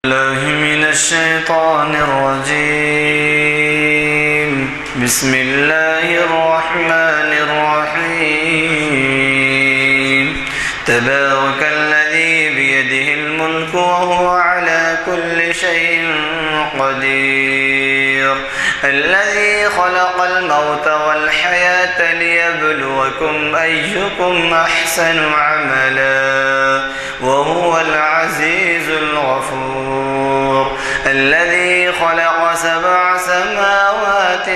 الله من الشيطان الرجيم. بسم الله الرحمن الرحيم. تبارك الذي بيده الملك وهو على كل شيء قدير. الذي خلق الموت والحياة ليبلوكم أيكم أحسن عملا وهو العزيز الغفور. الذي خلق 7 سماوات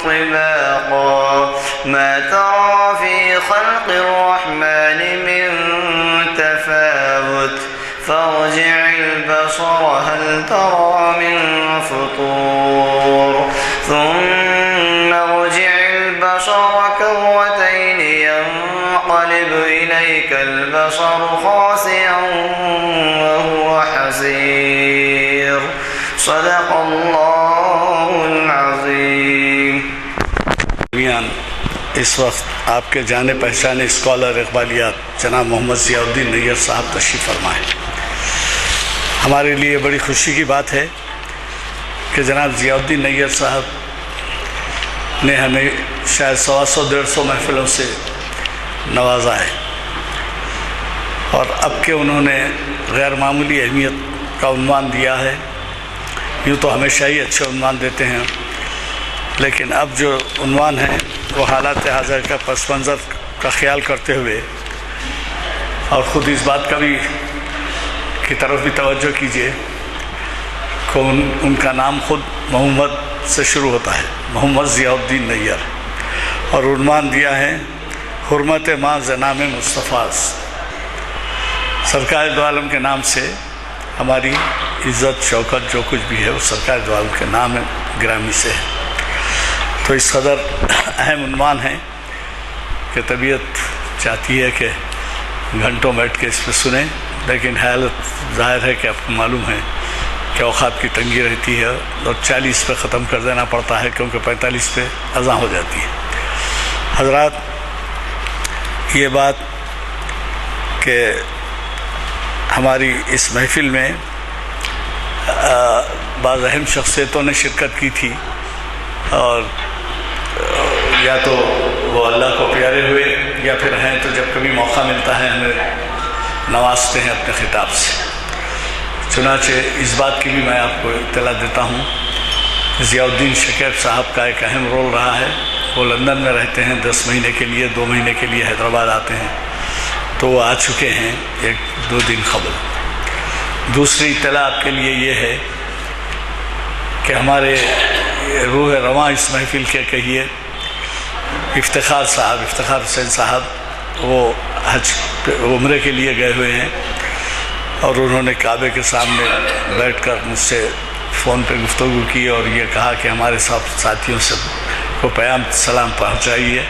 طباقا ما ترى في خلق الرحمن من تفاوت فارجع البصر هل ترى من فطور ثم ارجع البصر كرتين ينقلب إليك البصر خاسئا وهو حسير. صدق الله العظيم. اس وقت آپ کے جانے پہچانے اسکالر اقبالیات جناب محمد ضیاء الدین نیّر صاحب تشریف فرمائے. ہمارے لیے بڑی خوشی کی بات ہے کہ جناب ضیاء الدین نیّر صاحب نے ہمیں شاید 100-150 محفلوں سے نوازا ہے، اور اب کہ انہوں نے غیر معمولی اہمیت کا عنوان دیا ہے. یوں تو ہمیشہ ہی اچھے عنوان دیتے ہیں، لیکن اب جو عنوان ہے وہ حالات حاضر کا پس منظر کا خیال کرتے ہوئے، اور خود اس بات کا بھی کی طرف بھی توجہ کیجیے کہ ان کا نام خود محمد سے شروع ہوتا ہے، محمد ضیاء الدین نیّر، اور عنوان دیا ہے حرمت ماں نام مصطفیٰ. سرکار دو عالم کے نام سے ہماری عزت شوکت جو کچھ بھی ہے وہ سرکار دو عالم کے نام گرامی سے ہے. تو اس قدر اہم عنوان ہے کہ طبیعت چاہتی ہے کہ گھنٹوں بیٹھ کے اس پہ سنیں، لیکن حالت ظاہر ہے کہ آپ کو معلوم ہے کہ اوقات کی تنگی رہتی ہے اور 40 پہ ختم کر دینا پڑتا ہے، کیونکہ 45 پہ اذاں ہو جاتی ہے. حضرات، یہ بات کہ ہماری اس محفل میں بعض اہم شخصیتوں نے شرکت کی تھی، اور یا تو وہ اللہ کو پیارے ہوئے یا پھر ہیں تو جب کبھی موقع ملتا ہے ہمیں نوازتے ہیں اپنے خطاب سے. چنانچہ اس بات کی بھی میں آپ کو اطلاع دیتا ہوں، ضیاء الدین شکیب صاحب کا ایک اہم رول رہا ہے. وہ لندن میں رہتے ہیں، 10 مہینے کے لیے، 2 مہینے کے لیے حیدرآباد آتے ہیں، تو وہ آ چکے ہیں 1-2 دن قبل. دوسری اطلاع آپ کے لیے یہ ہے کہ ہمارے روح رواں اس محفل کے کہیے افتخار حسین صاحب، وہ حج عمرے کے لیے گئے ہوئے ہیں، اور انہوں نے کعبے کے سامنے بیٹھ کر مجھ سے فون پہ گفتگو کی اور یہ کہا کہ ہمارے ساتھیوں سے کو پیام سلام پہنچائیے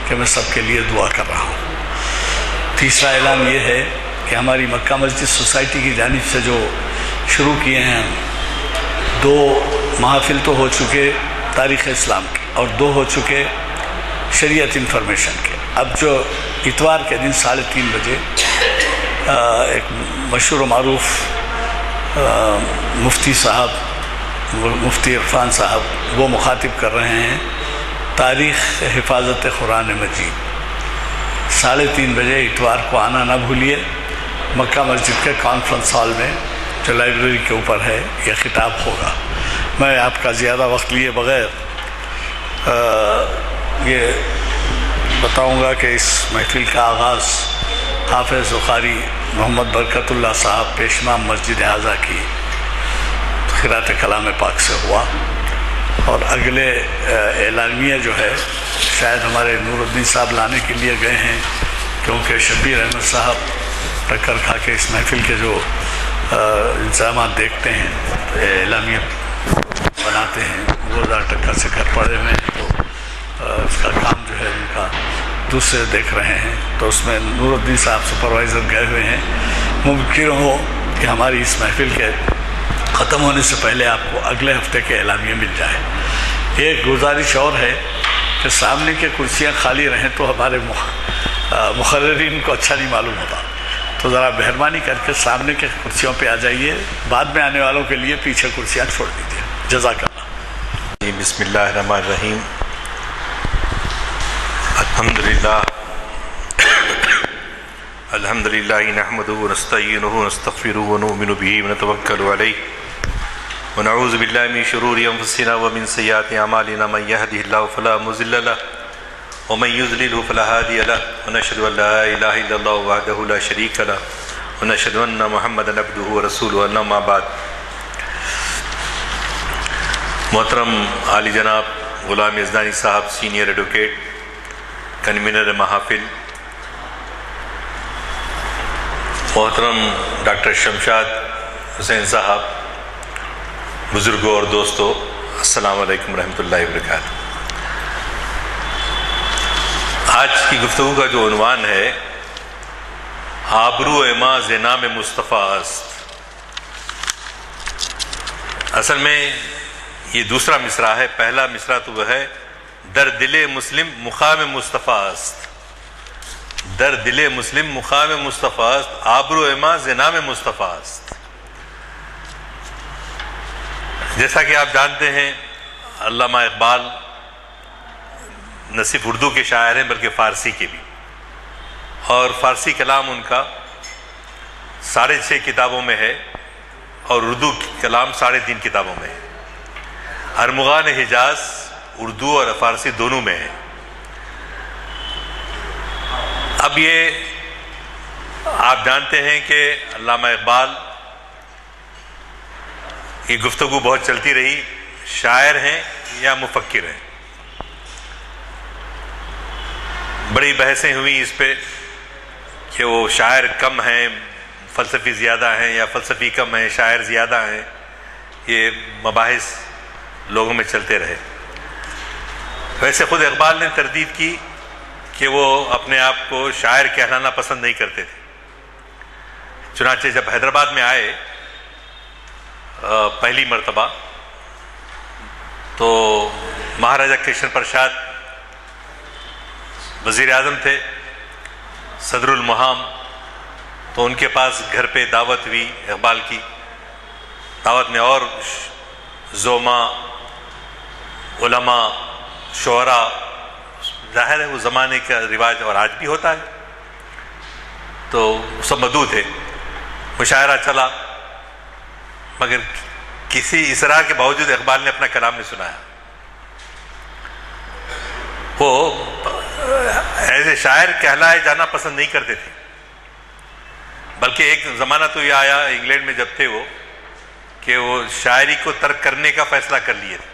کہ میں سب کے لیے دعا کر رہا ہوں. تیسرا اعلان یہ ہے کہ ہماری مکہ مسجد سوسائٹی کی جانب سے جو شروع کیے ہیں 2 محافل تو ہو چکے تاریخ اسلام کے، اور 2 ہو چکے شریعت انفارمیشن کے. اب جو اتوار کے دن 3:30 بجے ایک مشہور و معروف مفتی صاحب، مفتی عرفان صاحب، وہ مخاطب کر رہے ہیں تاریخ حفاظت قرآن مجید. 3:30 بجے اتوار کو آنا نہ بھولیے. مکہ مسجد کے کانفرنس ہال میں جو لائبریری کے اوپر ہے یہ خطاب ہوگا. میں آپ کا زیادہ وقت لیے بغیر یہ بتاؤں گا کہ اس محفل کا آغاز حافظ بخاری محمد برکت اللہ صاحب پیشمام مسجد اعظہ کی قرأت کلام پاک سے ہوا، اور اگلے اعلامیہ جو ہے شاید ہمارے نور الدین صاحب لانے کے لیے گئے ہیں، کیونکہ شبیر احمد صاحب ٹکر کھا کے اس محفل کے جو انتظامات دیکھتے ہیں، اعلامیہ بناتے ہیں، وہ ذرا ٹکر سے گھر پڑے ہوئے ہیں، تو اس کا کام جو ہے ان کا دوسرے دیکھ رہے ہیں. تو اس میں نور الدین صاحب سپروائزر گئے ہوئے ہیں. ممکن ہو کہ ہماری اس محفل کے ختم ہونے سے پہلے آپ کو اگلے ہفتے کے اعلامیہ مل جائے. ایک گزارش اور ہے کہ سامنے کے کرسیاں خالی رہیں تو ہمارے مقررین کو اچھا نہیں معلوم ہوتا، تو ذرا مہربانی کر کے سامنے کے کرسیوں پہ آ جائیے، بعد میں آنے والوں کے لیے پیچھے کرسیاں چھوڑ دیجیے. جزاک اللہ. بسم اللہ الرحمن الرحیم. الحمد للہ نحمده ونستعینه ونستغفره ونؤمن به ونتوکل علیہ ونعوذ باللہ من شرور انفسنا ومن سیئات اعمالنا من يهده الله فلا مضل له ومن يضلل فلا هادي له ونشهد ان لا اله الا الله وحده لا شريك له ونشهد ان محمدا عبده ورسوله. اما بعد. محترم عالی جناب غلام یزدانی صاحب، سینئر ایڈوکیٹ، کنوینر محافل، محترم ڈاکٹر شمشاد حسین صاحب، بزرگوں اور دوستوں، السلام علیکم ورحمۃ اللہ وبرکاتہ. آج کی گفتگو کا جو عنوان ہے آبرو ما زنام مصطفیٰ است. اصل میں یہ دوسرا مصرع ہے. پہلا مصرع تو وہ ہے در دل مسلم مقام مصطفیٰ است. در دل مسلم مقام مصطفیٰ است، آبرو ما زنام مصطفیٰ است. جیسا کہ آپ جانتے ہیں علامہ اقبال نہ صرف اردو کے شاعر ہیں بلکہ فارسی کے بھی، اور فارسی کلام ان کا 6.5 کتابوں میں ہے اور اردو کلام 3.5 کتابوں میں ہے. ارمغان حجاز اردو اور فارسی دونوں میں ہے. اب یہ آپ جانتے ہیں کہ علامہ اقبال یہ گفتگو بہت چلتی رہی، شاعر ہیں یا مفکر ہیں. بڑی بحثیں ہوئیں اس پہ کہ وہ شاعر کم ہیں، فلسفی زیادہ ہیں، یا فلسفی کم ہیں، شاعر زیادہ ہیں. یہ مباحث لوگوں میں چلتے رہے. ویسے خود اقبال نے تردید کی کہ وہ اپنے آپ کو شاعر کہلانا پسند نہیں کرتے تھے. چنانچہ جب حیدرآباد میں آئے پہلی مرتبہ تو مہاراجہ کرشن پرساد وزیر اعظم تھے، صدر المہام، تو ان کے پاس گھر پہ دعوت ہوئی اقبال کی. دعوت میں اور زعماء، علماء، شعراء، ظاہر ہے وہ زمانے کا رواج اور آج بھی ہوتا ہے، تو سب مدعو تھے. مشاعرہ چلا، مگر کسی اصرار کے باوجود اقبال نے اپنا کلام نہیں سنایا. وہ ایز اے شاعر کہلائے جانا پسند نہیں کرتے تھے، بلکہ ایک زمانہ تو یہ آیا انگلینڈ میں جب تھے وہ کہ وہ شاعری کو ترک کرنے کا فیصلہ کر لیے تھے.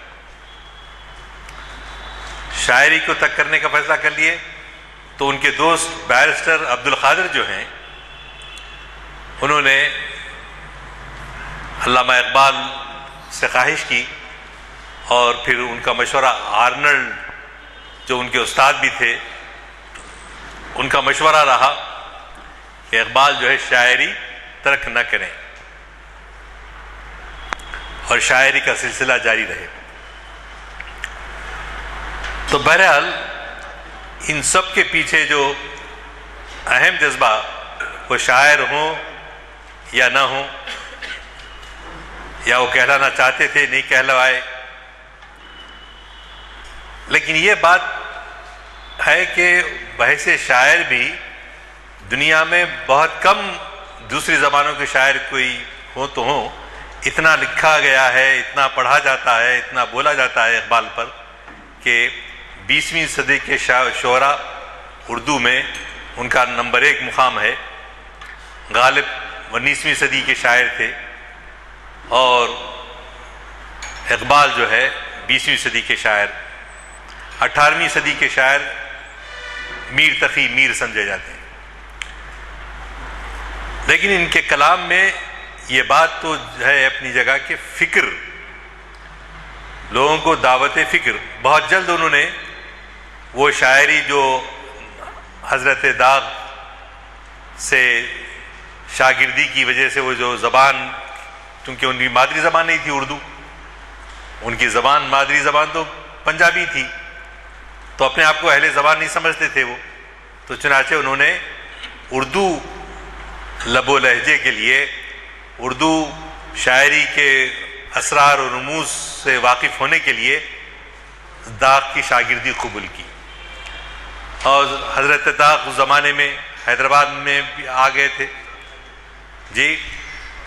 شاعری کو ترک کرنے کا فیصلہ کر لیے تو ان کے دوست بیرسٹر عبد القادر جو ہیں انہوں نے علامہ اقبال سے خواہش کی، اور پھر ان کا مشورہ آرنلڈ جو ان کے استاد بھی تھے ان کا مشورہ رہا کہ اقبال جو ہے شاعری ترک نہ کریں اور شاعری کا سلسلہ جاری رہے. تو بہرحال ان سب کے پیچھے جو اہم جذبہ، وہ شاعر ہوں یا نہ ہوں، یا وہ کہلانا چاہتے تھے نہیں کہلوائے، لیکن یہ بات ہے کہ بحث شاعر بھی دنیا میں بہت کم دوسری زبانوں کے شاعر کوئی ہو تو ہوں. اتنا لکھا گیا ہے، اتنا پڑھا جاتا ہے، اتنا بولا جاتا ہے اقبال پر کہ 20ویں صدی کے شعراء اردو میں ان کا نمبر 1 مقام ہے. غالب 19ویں صدی کے شاعر تھے اور اقبال جو ہے 20ویں صدی کے شاعر. 18ویں صدی کے شاعر میر تقی میر سمجھے جاتے ہیں. لیکن ان کے کلام میں یہ بات تو ہے اپنی جگہ کہ فکر، لوگوں کو دعوت فکر. بہت جلد انہوں نے وہ شاعری جو حضرت داغ سے شاگردی کی وجہ سے وہ جو زبان، کیونکہ ان کی مادری زبان نہیں تھی اردو، ان کی زبان مادری زبان تو پنجابی تھی، تو اپنے آپ کو اہل زبان نہیں سمجھتے تھے وہ. تو چنانچہ انہوں نے اردو لب و لہجے کے لیے اردو شاعری کے اسرار و رموز سے واقف ہونے کے لیے داغ کی شاگردی قبول کی، اور حضرت داغ اس زمانے میں حیدرآباد میں بھی آ گئے تھے جی،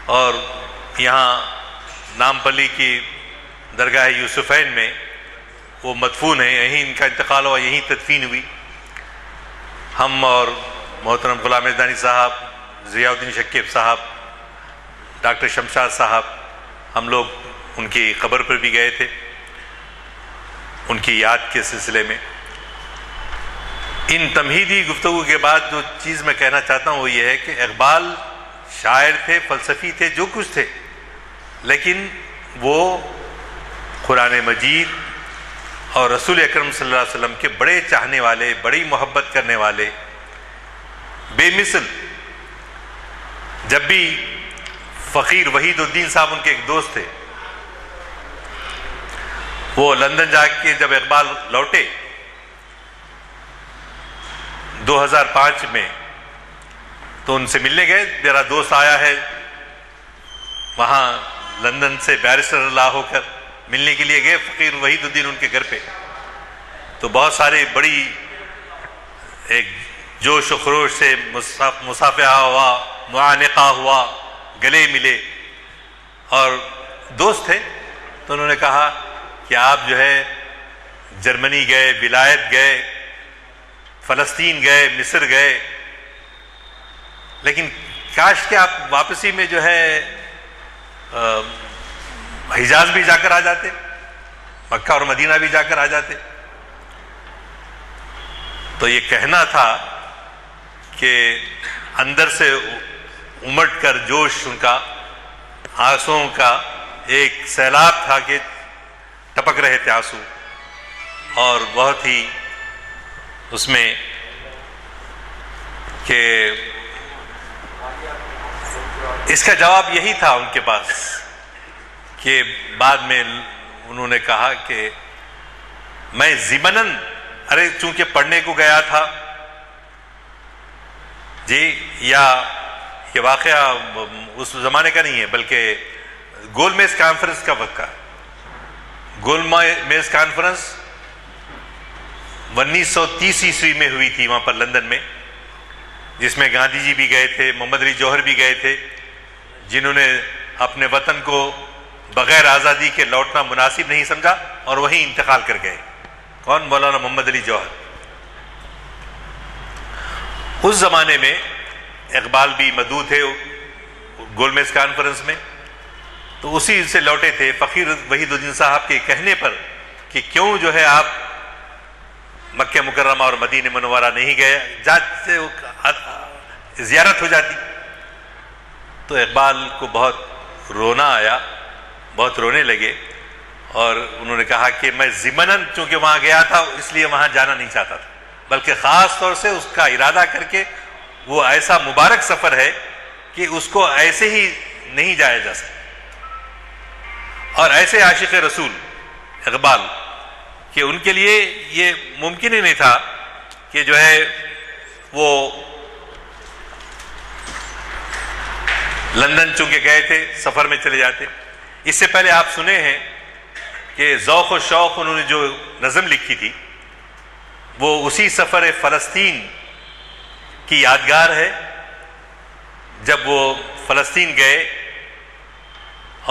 اور یہاں نامپلی کی درگاہ یوسفین میں وہ مدفون ہیں، یہیں ان کا انتقال ہوا، یہیں تدفین ہوئی۔ ہم اور محترم غلام دانی صاحب، ضیاء الدین شکیب صاحب، ڈاکٹر شمشاد صاحب، ہم لوگ ان کی قبر پر بھی گئے تھے ان کی یاد کے سلسلے میں۔ ان تمہیدی گفتگو کے بعد جو چیز میں کہنا چاہتا ہوں وہ یہ ہے کہ اقبال شاعر تھے، فلسفی تھے، جو کچھ تھے، لیکن وہ قرآن مجید اور رسول اکرم صلی اللہ علیہ وسلم کے بڑے چاہنے والے، بڑی محبت کرنے والے، بے مثل۔ جب بھی فقیر وحید الدین صاحب ان کے ایک دوست تھے، وہ لندن جا کے جب اقبال لوٹے 2005 میں تو ان سے ملنے گئے، میرا دوست آیا ہے وہاں لندن سے بیرسٹر اللہ ہو کر، ملنے کے لیے گئے فقیر وحید الدین ان کے گھر پہ، تو بہت سارے بڑی ایک جوش و خروش سے مصافحہ ہوا، معانقہ ہوا، گلے ملے، اور دوست تھے۔ تو انہوں نے کہا کہ آپ جو ہے جرمنی گئے، ولایت گئے، فلسطین گئے، مصر گئے، لیکن کاش کہ آپ واپسی میں جو ہے حجاز بھی جا کر آ جاتے، مکہ اور مدینہ بھی جا کر آ جاتے۔ تو یہ کہنا تھا کہ اندر سے امٹ کر جوش ان کا، آنسوؤں کا ایک سیلاب تھا کہ ٹپک رہے تھے آنسو، اور بہت ہی اس میں کہ اس کا جواب یہی تھا ان کے پاس کہ بعد میں انہوں نے کہا کہ میں ضمناً، ارے چونکہ پڑھنے کو گیا تھا جی، یا یہ واقعہ اس زمانے کا نہیں ہے بلکہ گول میز کانفرنس کا وقت کا، گول میز کانفرنس 1930 عیسوی میں ہوئی تھی وہاں پر لندن میں، جس میں گاندھی جی بھی گئے تھے، محمد علی جوہر بھی گئے تھے، جنہوں نے اپنے وطن کو بغیر آزادی کے لوٹنا مناسب نہیں سمجھا اور وہیں انتقال کر گئے۔ کون؟ مولانا محمد علی جوہر۔ اس زمانے میں اقبال بھی مدعو تھے گول میز کانفرنس میں، تو اسی سے لوٹے تھے فقیر وحید الدین صاحب کے کہنے پر کہ کیوں جو ہے آپ مکہ مکرمہ اور مدینہ منورہ نہیں گئے، جاتے زیارت ہو جاتی۔ تو اقبال کو بہت رونا آیا، بہت رونے لگے، اور انہوں نے کہا کہ میں ضمناً چونکہ وہاں گیا تھا اس لیے وہاں جانا نہیں چاہتا تھا، بلکہ خاص طور سے اس کا ارادہ کر کے وہ ایسا مبارک سفر ہے کہ اس کو ایسے ہی نہیں جایا جا سکتا۔ اور ایسے عاشق رسول اقبال کہ ان کے لیے یہ ممکن ہی نہیں تھا کہ جو ہے وہ لندن چونکہ گئے تھے سفر میں چلے جاتے۔ اس سے پہلے آپ سنے ہیں کہ ذوق و شوق انہوں نے جو نظم لکھی تھی وہ اسی سفر فلسطین کی یادگار ہے، جب وہ فلسطین گئے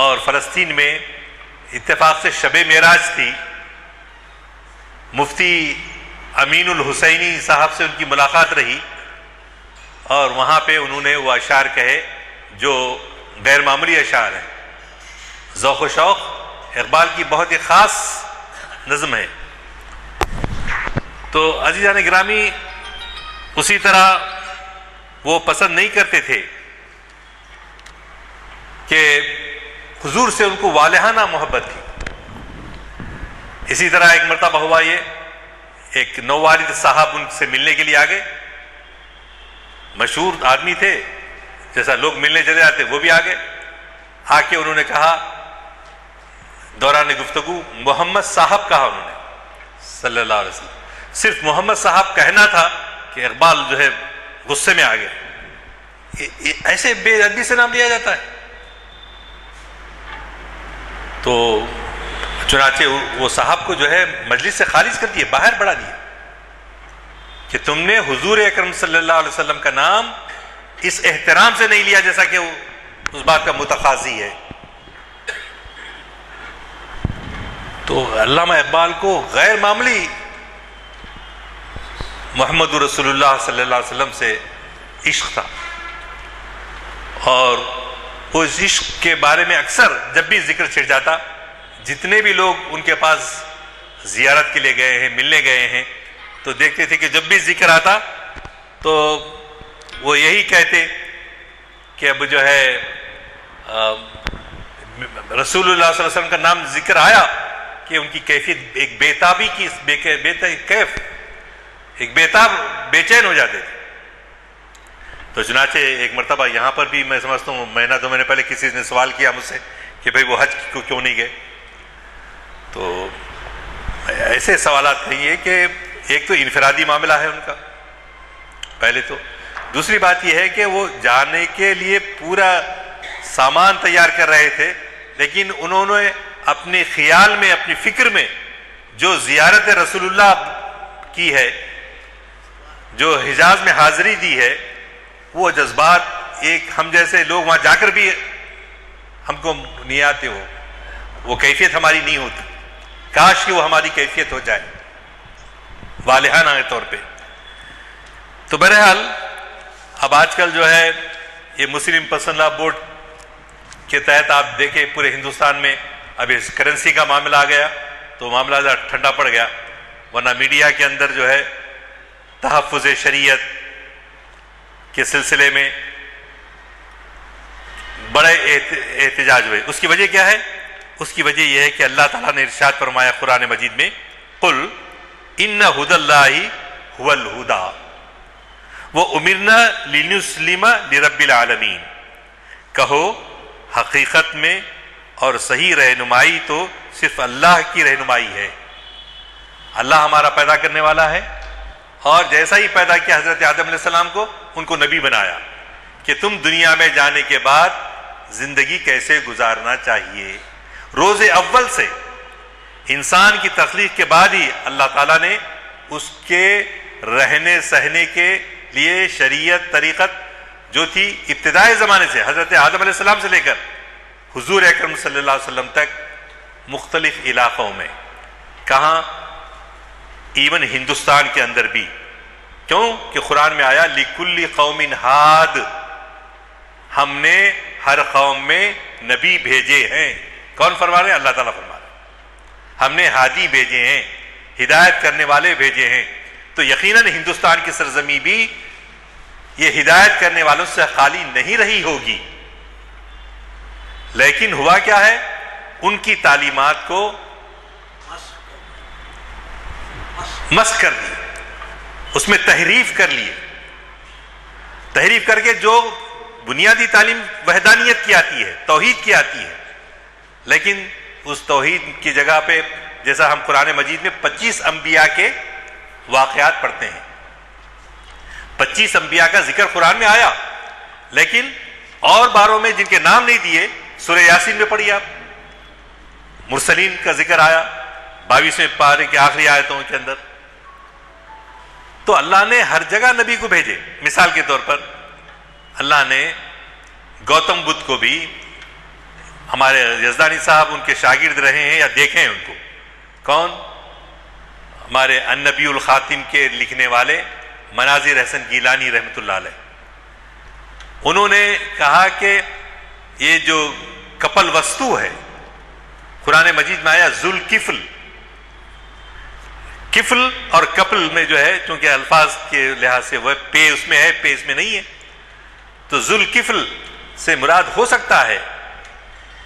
اور فلسطین میں اتفاق سے شب معراج تھی، مفتی امین الحسینی صاحب سے ان کی ملاقات رہی، اور وہاں پہ انہوں نے وہ اشعار کہے جو غیر معمولی اشعار ہیں۔ ذوق و شوق اقبال کی بہت ہی خاص نظم ہے۔ تو عزیزان گرامی، اسی طرح وہ پسند نہیں کرتے تھے کہ حضور سے ان کو والہانہ محبت تھی۔ اسی طرح ایک مرتبہ ہوا یہ، ایک نووالد صاحب ان سے ملنے کے لیے آ گئے، مشہور آدمی تھے، جیسا لوگ ملنے چلے جاتے وہ بھی آ گئے۔ آ کے انہوں نے کہا، دوران گفتگو محمد صاحب کہا انہوں نے صلی اللہ علیہ وسلم، صرف محمد صاحب کہنا تھا کہ اقبال جو ہے غصے میں آ گئے، ایسے بے ادبی سے نام لیا جاتا ہے؟ تو چنانچہ وہ صاحب کو جو ہے مجلس سے خارج کر دیے، باہر بڑھا دیا کہ تم نے حضور اکرم صلی اللہ علیہ وسلم کا نام اس احترام سے نہیں لیا جیسا کہ وہ اس بات کا متقاضی ہے۔ تو علامہ اقبال کو غیر معمولی محمد رسول اللہ صلی اللہ علیہ وسلم سے عشق تھا، اور اس عشق کے بارے میں اکثر جب بھی ذکر چھڑ جاتا، جتنے بھی لوگ ان کے پاس زیارت کے لیے گئے ہیں، ملنے گئے ہیں، تو دیکھتے تھے کہ جب بھی ذکر آتا تو وہ یہی کہتے کہ اب جو ہے رسول اللہ صلی اللہ علیہ وسلم کا نام ذکر آیا کہ ان کی کیفیت ایک بیتابی کی ایک بیتاب بے چین ہو جاتے تھے۔ تو چنانچہ ایک مرتبہ یہاں پر بھی میں سمجھتا ہوں مہینہ دو مہینے پہلے کسی نے سوال کیا مجھ سے کہ بھئی وہ حج کو کیوں نہیں گئے، تو ایسے سوالات نہیں ہے کہ ایک تو انفرادی معاملہ ہے ان کا پہلے تو، دوسری بات یہ ہے کہ وہ جانے کے لیے پورا سامان تیار کر رہے تھے، لیکن انہوں نے اپنے خیال میں، اپنی فکر میں جو زیارت رسول اللہ کی ہے، جو حجاز میں حاضری دی ہے، وہ جذبات ایک ہم جیسے لوگ وہاں جا کر بھی ہم کو نہیں آتے، وہ کیفیت ہماری نہیں ہوتی، کاش کہ وہ ہماری کیفیت ہو جائے والہانہ طور پہ۔ تو بہرحال اب آج کل جو ہے یہ مسلم پرسنل لا بورڈ کے تحت آپ دیکھیں پورے ہندوستان میں اب اس کرنسی کا معاملہ آ گیا تو معاملہ ذرا ٹھنڈا پڑ گیا، ورنہ میڈیا کے اندر جو ہے تحفظ شریعت کے سلسلے میں بڑے احتجاج ہوئے۔ اس کی وجہ کیا ہے؟ اس کی وجہ یہ ہے کہ اللہ تعالیٰ نے ارشاد فرمایا قرآن مجید میں، قل ان ھدی اللہ ھو الھدی وامرنا لنسلم لرب العالمین، کہو حقیقت میں اور صحیح رہنمائی تو صرف اللہ کی رہنمائی ہے۔ اللہ ہمارا پیدا کرنے والا ہے، اور جیسا ہی پیدا کیا حضرت آدم علیہ السلام کو، ان کو نبی بنایا کہ تم دنیا میں جانے کے بعد زندگی کیسے گزارنا چاہیے۔ روز اول سے انسان کی تخلیق کے بعد ہی اللہ تعالیٰ نے اس کے رہنے سہنے کے لیے شریعت طریقت جو تھی ابتدائی زمانے سے حضرت آدم علیہ السلام سے لے کر حضور اکرم صلی اللہ علیہ وسلم تک مختلف علاقوں میں، کہاں ایون ہندوستان کے اندر بھی، کیوں کہ قرآن میں آیا لِكُلِّ قَوْمٍ ہاد، ہم نے ہر قوم میں نبی بھیجے ہیں۔ کون فرما رہے ہیں؟ اللہ تعالیٰ فرما رہے ہیں ہم نے ہادی بھیجے ہیں، ہدایت کرنے والے بھیجے ہیں۔ تو یقیناً ہندوستان کی سرزمین بھی یہ ہدایت کرنے والوں سے خالی نہیں رہی ہوگی، لیکن ہوا کیا ہے؟ ان کی تعلیمات کو مسخ کر دی، اس میں تحریف کر لیے، تحریف کر کے جو بنیادی تعلیم وحدانیت کی آتی ہے، توحید کی آتی ہے، لیکن اس توحید کی جگہ پہ جیسا ہم قرآن مجید میں 25 انبیاء کے واقعات پڑھتے ہیں، 25 انبیاء کا ذکر قرآن میں آیا، لیکن اور باروں میں جن کے نام نہیں دیے، سورہ یاسین میں پڑھیے آپ، مرسلین کا ذکر آیا 22ویں پارے کے آخری آیتوں کے اندر۔ تو اللہ نے ہر جگہ نبی کو بھیجے۔ مثال کے طور پر اللہ نے گوتم بدھ کو بھی، ہمارے یزدانی صاحب ان کے شاگرد رہے ہیں یا دیکھے ہیں ان کو، کون؟ ہمارے النبی الخاتم کے لکھنے والے مناظر حسن گیلانی رحمۃ اللہ علیہ، انہوں نے کہا کہ یہ جو کپل وستو ہے قرآن مجید میں آیا ذوالکفل، کفل اور کپل میں جو ہے چونکہ الفاظ کے لحاظ سے وہ پے اس میں ہے، پے اس میں نہیں ہے، تو ذوالکفل سے مراد ہو سکتا ہے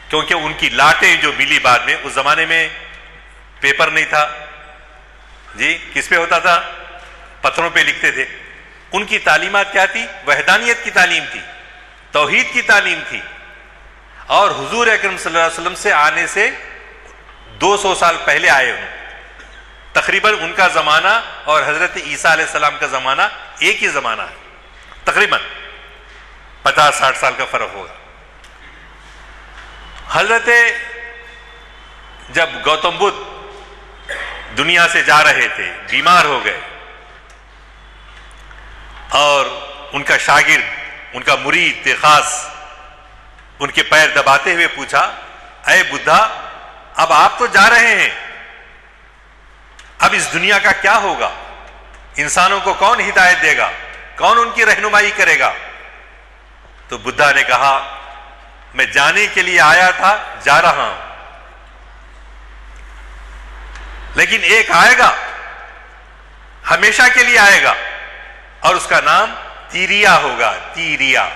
کیونکہ ان کی لاٹیں جو ملی بعد میں، اس زمانے میں پیپر نہیں تھا جی، کس پہ ہوتا تھا؟ پتھروں پہ لکھتے تھے۔ ان کی تعلیمات کیا تھی؟ وحدانیت کی تعلیم تھی، توحید کی تعلیم تھی، اور حضور اکرم صلی اللہ علیہ وسلم سے آنے سے 200 سال پہلے آئے ہوں، تقریباً ان کا زمانہ اور حضرت عیسیٰ علیہ السلام کا زمانہ ایک ہی زمانہ ہے تقریباً۔ 50-60 سال کا فرق ہوگا. حضرت جب گوتم بدھ دنیا سے جا رہے تھے، بیمار ہو گئے، اور ان کا شاگرد، ان کا مرید خاص ان کے پیر دباتے ہوئے پوچھا، اے بدھا، اب آپ تو جا رہے ہیں، اب اس دنیا کا کیا ہوگا؟ انسانوں کو کون ہدایت دے گا؟ کون ان کی رہنمائی کرے گا؟ تو بدھا نے کہا، میں جانے کے لیے آیا تھا، جا رہا ہوں، لیکن ایک آئے گا، ہمیشہ کے لیے آئے گا، اور اس کا نام تیریا ہوگا. تیریا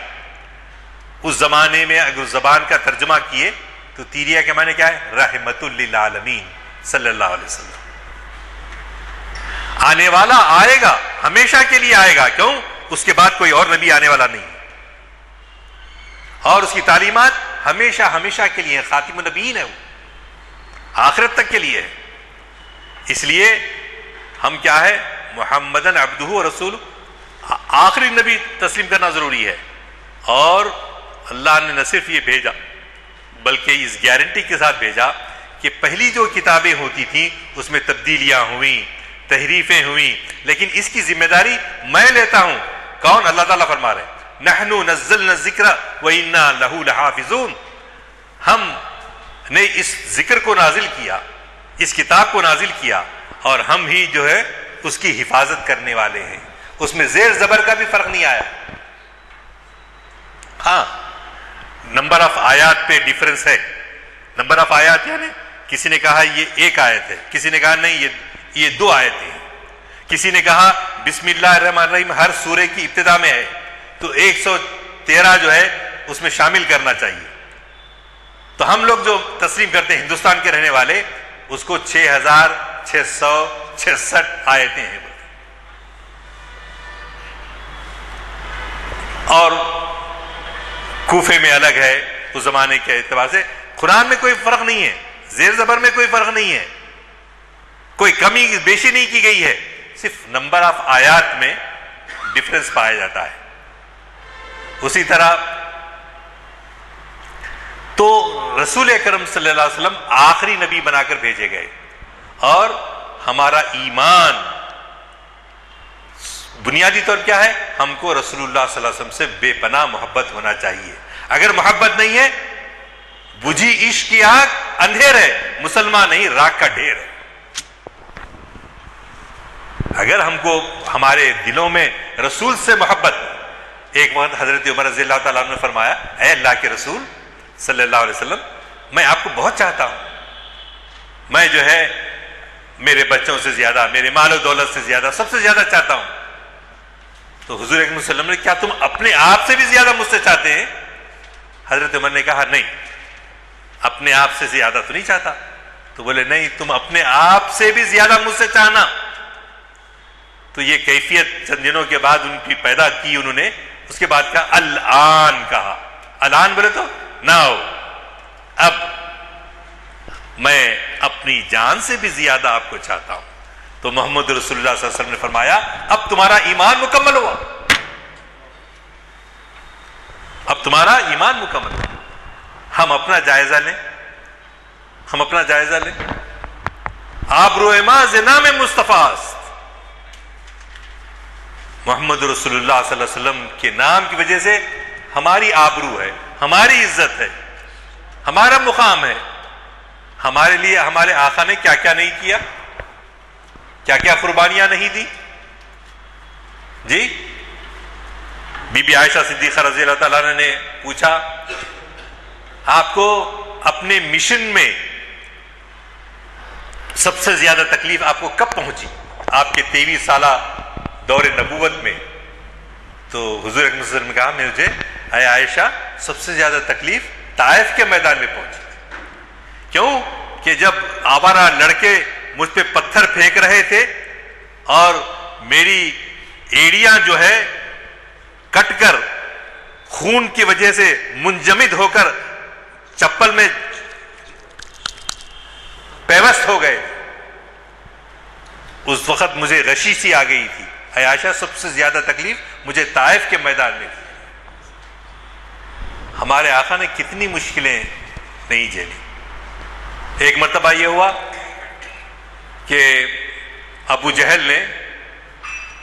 اس زمانے میں اگر زبان کا ترجمہ کیے تو تیریا کے معنی کیا ہے؟ رحمت للعالمین صلی اللہ علیہ وسلم. آنے والا آئے گا، ہمیشہ کے لیے آئے گا. کیوں؟ اس کے بعد کوئی اور نبی آنے والا نہیں، اور اس کی تعلیمات ہمیشہ ہمیشہ کے لیے، خاتم النبیین ہے، وہ آخرت تک کے لیے ہے. اس لیے ہم کیا ہے؟ محمدن عبدہ و رسول، آخری نبی تسلیم کرنا ضروری ہے. اور اللہ نے نہ صرف یہ بھیجا بلکہ اس گارنٹی کے ساتھ بھیجا کہ پہلی جو کتابیں ہوتی تھیں اس میں تبدیلیاں ہوئیں، تحریفیں ہوئیں، لیکن اس کی ذمہ داری میں لیتا ہوں. کون؟ اللہ تعالیٰ فرما رہے ہیں، نحنو نزلنا الذکر وإنا لہ لحافظون. ہم نے اس ذکر کو نازل کیا، اس کتاب کو نازل کیا، اور ہم ہی جو ہے اس کی حفاظت کرنے والے ہیں. اس میں زیر زبر کا بھی فرق نہیں آیا. ہاں، نمبر آف آیات پہ ڈیفرنس ہے. نمبر آف آیات یعنی کسی نے کہا یہ ایک آیت ہے، کسی نے کہا نہیں یہ 2 آیتیں ہیں، کسی نے کہا بسم اللہ الرحمن الرحیم ہر سورے کی ابتدا میں ہے تو 113 جو ہے اس میں شامل کرنا چاہیے. تو ہم لوگ جو تسلیم کرتے ہیں ہندوستان کے رہنے والے، اس کو 6666 آیتیں ہیں. اور کوفے میں الگ ہے اس زمانے کے اعتبار سے. قرآن میں کوئی فرق نہیں ہے، زیر زبر میں کوئی فرق نہیں ہے، کوئی کمی بیشی نہیں کی گئی ہے، صرف نمبر آف آیات میں ڈفرنس پایا جاتا ہے. اسی طرح تو رسول اکرم صلی اللہ علیہ وسلم آخری نبی بنا کر بھیجے گئے، اور ہمارا ایمان بنیادی طور کیا ہے؟ ہم کو رسول اللہ صلی اللہ علیہ وسلم سے بے پناہ محبت ہونا چاہیے. اگر محبت نہیں ہے، بجھی عشق کی آگ اندھیر ہے، مسلمان نہیں راک کا ڈھیر ہے. اگر ہم کو ہمارے دلوں میں رسول سے محبت، ایک وقت حضرت عمر رضی اللہ تعالیٰ عنہ نے فرمایا، اے اللہ کے رسول صلی اللہ علیہ وسلم، میں آپ کو بہت چاہتا ہوں، میں جو ہے میرے بچوں سے زیادہ، میرے مال و دولت سے زیادہ، سب سے زیادہ چاہتا ہوں. تو حضور اکرم صلی اللہ علیہ وسلم نے، کیا تم اپنے آپ سے بھی زیادہ مجھ سے چاہتے ہیں؟ حضرت عمر نے کہا نہیں، اپنے آپ سے زیادہ تو نہیں چاہتا. تو بولے نہیں، تم اپنے آپ سے بھی زیادہ مجھ سے چاہنا. تو یہ کیفیت چند دنوں کے بعد ان کی پیدا کی انہوں نے. اس کے بعد کہا الآن، کہا الآن بولے تو ناؤ، اب میں اپنی جان سے بھی زیادہ آپ کو چاہتا ہوں. تو محمد رسول اللہ صلی اللہ علیہ وسلم نے فرمایا اب تمہارا ایمان مکمل ہوا، اب تمہارا ایمان مکمل ہوا. ہم اپنا جائزہ لیں، ہم اپنا جائزہ لیں. آبرو ما زنا میں مصطفیٰ است. محمد رسول اللہ صلی اللہ علیہ وسلم کے نام کی وجہ سے ہماری آبرو ہے، ہماری عزت ہے، ہمارا مقام ہے. ہمارے لیے ہمارے آقا نے کیا کیا نہیں کیا، کیا کیا قربانیاں نہیں دی. جی، بی بی عائشہ صدیقہ رضی اللہ تعالیٰ عنہ نے پوچھا، آپ کو اپنے مشن میں سب سے زیادہ تکلیف آپ کو کب پہنچی؟ آپ کے 23 سالہ دور نبوت میں. تو حضور اکرم صلی اللہ علیہ وسلم نے کہا مجھے اے عائشہ سب سے زیادہ تکلیف طائف کے میدان میں پہنچی. کیوں کہ جب آوارہ لڑکے مجھ پہ پتھر پھینک رہے تھے اور میری ایڑیاں جو ہے کٹ کر خون کی وجہ سے منجمد ہو کر چپل میں پیوست ہو گئے، اس وقت مجھے غشی سی آ گئی تھی. اے عائشہ سب سے زیادہ تکلیف مجھے طائف کے میدان میں تھی. ہمارے آقا نے کتنی مشکلیں نہیں جھیلی. ایک مرتبہ یہ ہوا کہ ابو جہل نے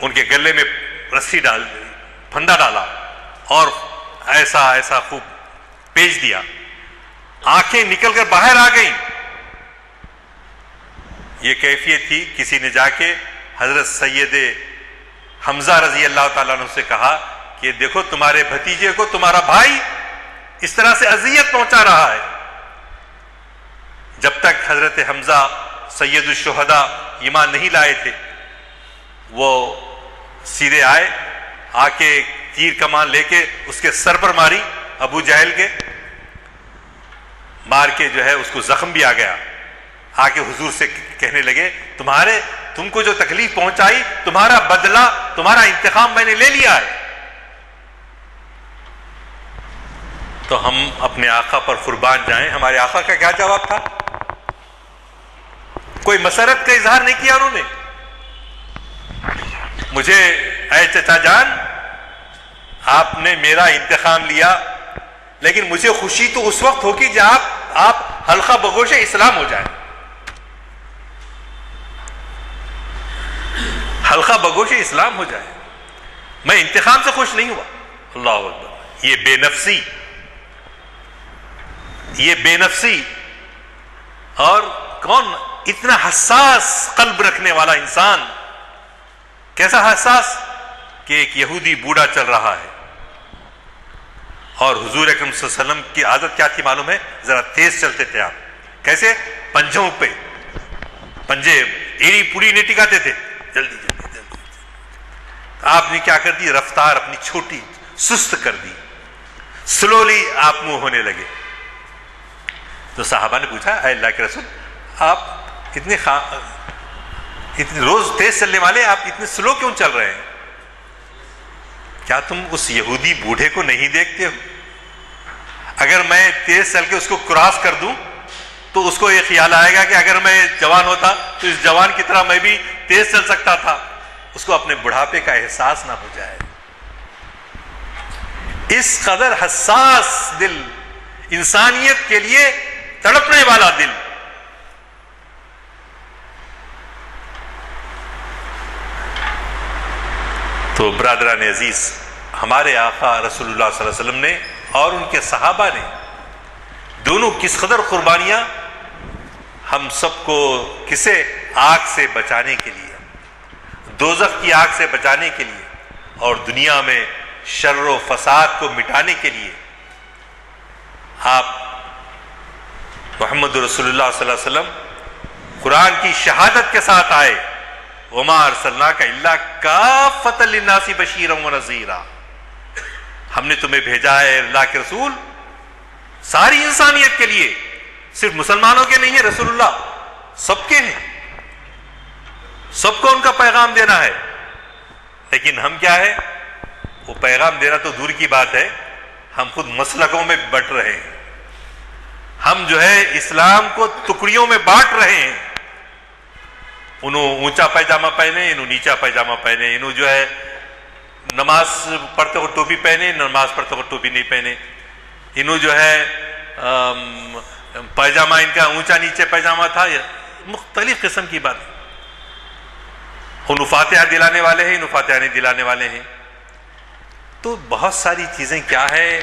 ان کے گلے میں رسی ڈال دی، پھندا ڈالا اور ایسا خوب پیچ دیا، آنکھیں نکل کر باہر آ گئیں. یہ کیفیت تھی. کسی نے جا کے حضرت سید حمزہ رضی اللہ تعالیٰ عنہ سے کہا کہ دیکھو تمہارے بھتیجے کو تمہارا بھائی اس طرح سے اذیت پہنچا رہا ہے. جب تک حضرت حمزہ سید الشہداء ایمان نہیں لائے تھے، وہ سیدھے آئے، آ کے تیر کمان لے کے اس کے سر پر ماری، ابو جہل کے مار کے جو ہے اس کو زخم بھی آ گیا. آ کے حضور سے کہنے لگے تم کو جو تکلیف پہنچائی، تمہارا بدلہ، تمہارا انتقام میں نے لے لیا ہے. تو ہم اپنے آقا پر قربان جائیں. ہمارے آقا کا کیا جواب تھا؟ کوئی مسرت کا اظہار نہیں کیا انہوں نے. مجھے اے چچا جان، آپ نے میرا انتقام لیا، لیکن مجھے خوشی تو اس وقت ہوگی جب آپ حلقہ بگوش اسلام ہو جائیں. حلقہ بگوش اسلام ہو جائے. میں انتقام سے خوش نہیں ہوا. اللہ اکبر. یہ بے نفسی اور کون اتنا حساس قلب رکھنے والا انسان، کیسا حساس کہ ایک یہودی بوڑھا چل رہا ہے اور حضور اکرم صلی اللہ علیہ وسلم کی عادت کیا تھی معلوم ہے؟ ذرا تیز چلتے تھے آپ. کیسے؟ پنجوں پہ پنجے ایڑی پوڑی نہیں ٹکاتے تھے. جلدی جلدی جلدی. آپ نے کیا کر دی؟ رفتار اپنی چھوٹی سست کر دی. سلولی آپ منہ ہونے لگے. تو صحابہ نے پوچھا اے اللہ کے رسول، آپ اتنے روز تیز چلنے والے، آپ اتنے سلو کیوں چل رہے ہیں؟ کیا تم اس یہودی بوڑھے کو نہیں دیکھتے ہو؟ اگر میں تیز چل کے اس کو کراس کر دوں تو اس کو یہ خیال آئے گا کہ اگر میں جوان ہوتا تو اس جوان کی طرح میں بھی تیز چل سکتا تھا. اس کو اپنے بڑھاپے کا احساس نہ ہو جائے. اس قدر حساس دل، انسانیت کے لیے تڑپنے والا دل. تو برادران عزیز، ہمارے آقا رسول اللہ صلی اللہ علیہ وسلم نے اور ان کے صحابہ نے دونوں کس قدر قربانیاں ہم سب کو کسے آگ سے بچانے کے لیے، دوزخ کی آگ سے بچانے کے لیے اور دنیا میں شر و فساد کو مٹانے کے لیے آپ محمد رسول اللہ صلی اللہ علیہ وسلم قرآن کی شہادت کے ساتھ آئے. وما ارسلناک الا کافۃ للناس بشیرا ونذیرا. ہم نے تمہیں بھیجا ہے اللہ کے رسول ساری انسانیت کے لیے، صرف مسلمانوں کے نہیں ہے. رسول اللہ سب کے ہیں، سب کو ان کا پیغام دینا ہے. لیکن ہم کیا ہے؟ وہ پیغام دینا تو دور کی بات ہے، ہم خود مسلکوں میں بٹ رہے ہیں. ہم جو ہے اسلام کو ٹکڑیوں میں بانٹ رہے ہیں. انہوں اونچا پائجامہ پہنے، انہوں نیچا پائجامہ پہنے، انہوں جو ہے نماز پڑھتے ہوئے ٹوپی پہنے، نماز پڑھتے ہوئے ٹوپی نہیں پہنے. انہوں جو ہے پائجامہ ان کا اونچا نیچے پائجامہ تھا. مختلف قسم کی بات. انہوں فاتحہ دلانے والے ہیں، انہوں فاتحہ نہیں دلانے والے ہیں. تو بہت ساری چیزیں کیا ہے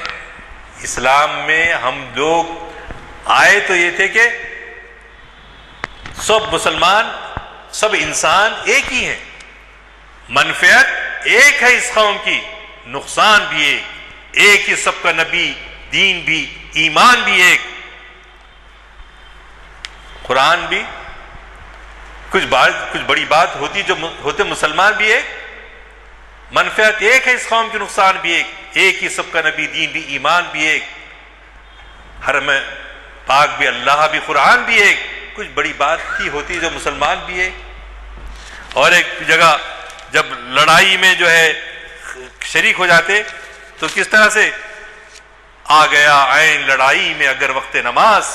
اسلام میں. ہم لوگ آئے تو یہ تھے کہ سب مسلمان، سب انسان ایک ہی ہیں. منفعت ایک ہے اس قوم کی، نقصان بھی ایک ہی. سب کا نبی، دین بھی، ایمان بھی ایک. قرآن بھی کچھ بڑی بات ہوتی جو ہوتے مسلمان بھی ایک. منفعت ایک ہے اس قوم کی، نقصان بھی ایک ہی. سب کا نبی، دین بھی، ایمان بھی ایک. حرم پاک بھی، اللہ بھی، قرآن بھی ایک. کچھ بڑی بات کی ہوتی جو مسلمان بھی ایک. اور ایک جگہ جب لڑائی میں جو ہے شریک ہو جاتے تو کس طرح سے آ گیا عین لڑائی میں اگر وقت نماز،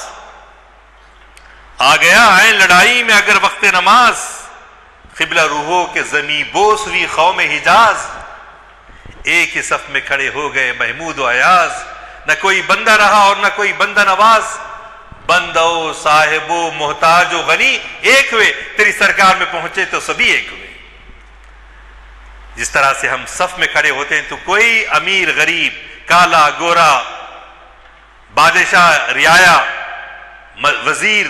آ گیا عین لڑائی میں اگر وقت نماز. قبلہ روحوں کے زمیں بوس ہوئی قوم حجاز. ایک ہی صف میں کھڑے ہو گئے محمود و ایاز. نہ کوئی بندہ رہا اور نہ کوئی بندہ نواز، بندو صاحب و محتاج و غنی ایک ہوئے، تیری سرکار میں پہنچے تو سبھی ایک ہوئے۔ جس طرح سے ہم صف میں کھڑے ہوتے ہیں تو کوئی امیر غریب، کالا گورا، بادشاہ رعایا، وزیر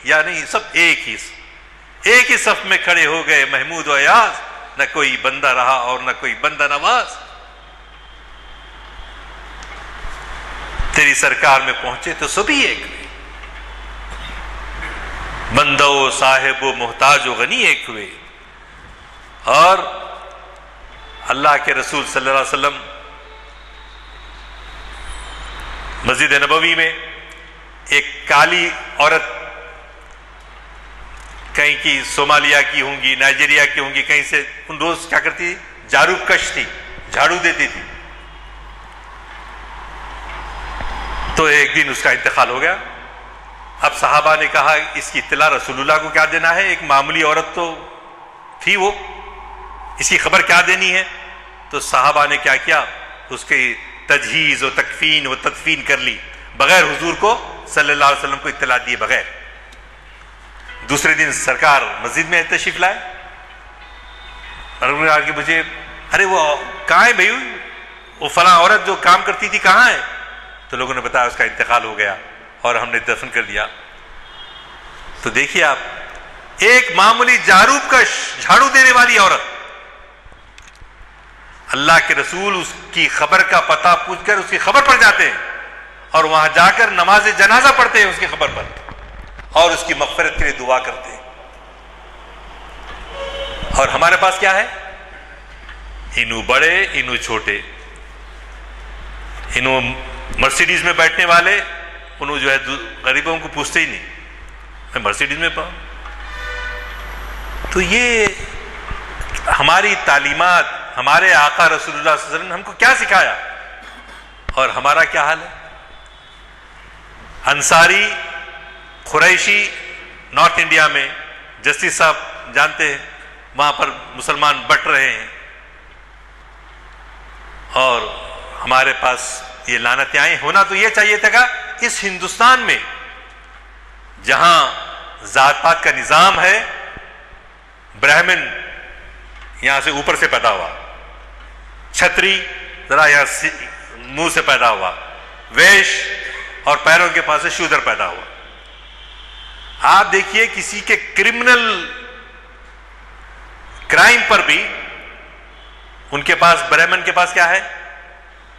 یا نہیں، سب ایک ہی صف میں کھڑے ہو گئے محمود و ایاز، نہ کوئی بندہ رہا اور نہ کوئی بندہ نواز، تیری سرکار میں پہنچے تو سبھی ایک ہوئے، بندہ و صاحب و محتاج و غنی ایک ہوئے۔ اور اللہ کے رسول صلی اللہ علیہ وسلم مسجد نبوی میں ایک کالی عورت، کہیں کی صومالیہ کی ہوں گی، نائجیریا کی ہوں گی، کہیں سے، ان روز کیا کرتی تھی؟ جھاڑو کش تھی، جھاڑو دیتی تھی۔ تو ایک دن اس کا انتقال ہو گیا۔ اب صحابہ نے کہا اس کی اطلاع رسول اللہ کو کیا دینا ہے، ایک معمولی عورت تو تھی وہ، اس کی خبر کیا دینی ہے؟ تو صحابہ نے کیا کیا، اس کی تجہیز و تکفین و تدفین کر لی، بغیر حضور کو صلی اللہ علیہ وسلم کو اطلاع دیے بغیر۔ دوسرے دن سرکار مسجد میں تشریف لائے، اور انہوں نے کہا کہ مجھے، ارے وہ کہاں ہے بھائی، وہ فلاں عورت جو کام کرتی تھی کہاں ہے؟ تو لوگوں نے بتایا اس کا انتقال ہو گیا اور ہم نے دفن کر دیا۔ تو دیکھیے آپ، ایک معمولی جھاڑو دینے والی عورت، اللہ کے رسول اس کی خبر کا پتہ پوچھ کر اس کی خبر پر جاتے ہیں اور وہاں جا کر نماز جنازہ پڑھتے ہیں اس کی خبر پر، اور اس کی مغفرت کے لیے دعا کرتے ہیں۔ اور ہمارے پاس کیا ہے؟ انہوں بڑے انہوں چھوٹے، انہوں مرسیڈیز میں بیٹھنے والے، انہوں جو ہے غریبوں کو پوچھتے ہی نہیں، میں مرسیڈیز میں پاؤں۔ تو یہ ہماری تعلیمات، ہمارے آقا رسول اللہ صلی اللہ علیہ وسلم نے ہم کو کیا سکھایا، اور ہمارا کیا حال ہے؟ انصاری قریشی نارتھ انڈیا میں، جسٹس صاحب جانتے ہیں، وہاں پر مسلمان بٹ رہے ہیں، اور ہمارے پاس یہ لعنتیں آئیں۔ ہونا تو یہ چاہیے تھا کہ اس ہندوستان میں جہاں ذات پات کا نظام ہے، برہمن یہاں سے اوپر سے پیدا ہوا، چھتری ذرا یہاں منہ سے پیدا ہوا، ویش اور پیروں کے پاس سے شودر پیدا ہوا۔ آپ دیکھیے کسی کے کرمنل کرائم پر بھی ان کے پاس، برہمن کے پاس کیا ہے؟